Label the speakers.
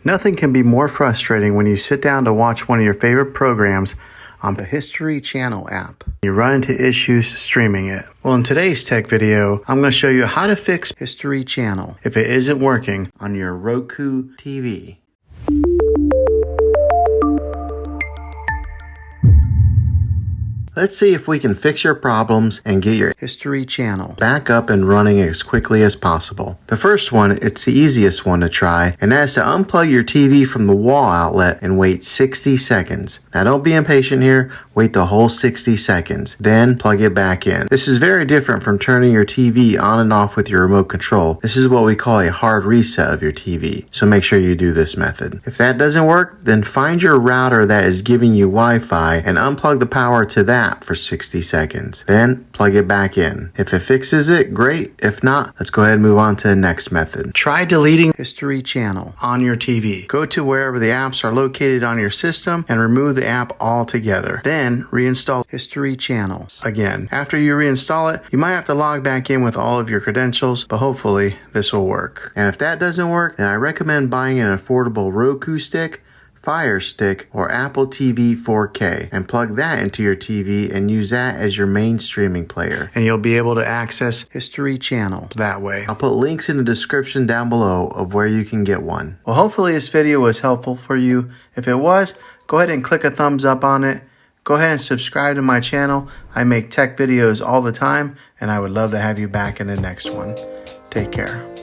Speaker 1: Nothing can be more frustrating when you sit down to watch one of your favorite programs on the History Channel app. You run into issues streaming it. Well, in today's tech video, I'm going to show you how to fix History Channel if it isn't working on your Roku TV. Let's see if we can fix your problems and get your History Channel back up and running as quickly as possible. The first one, it's the easiest one to try, and that is to unplug your TV from the wall outlet and wait 60 seconds. Now don't be impatient here, wait the whole 60 seconds, then plug it back in. This is very different from turning your TV on and off with your remote control. This is what we call a hard reset of your TV, so make sure you do this method. If that doesn't work, then find your router that is giving you Wi-Fi and unplug the power to that for 60 seconds. Then plug it back in. If it fixes it, great. If not, let's go ahead and move on to the next method. Try deleting History Channel on your TV. Go to wherever the apps are located on your system and remove the app altogether. Then reinstall History Channel again. After you reinstall it, you might have to log back in with all of your credentials, but hopefully this will work. And if that doesn't work, then I recommend buying an affordable Roku stick, Fire Stick, or Apple TV 4K and plug that into your TV and use that as your main streaming player. And you'll be able to access History Channel that way. I'll put links in the description down below of where you can get one. Well, hopefully this video was helpful for you. If it was, go ahead and click a thumbs up on it. Go ahead and subscribe to my channel. I make tech videos all the time, and I would love to have you back in the next one. Take care.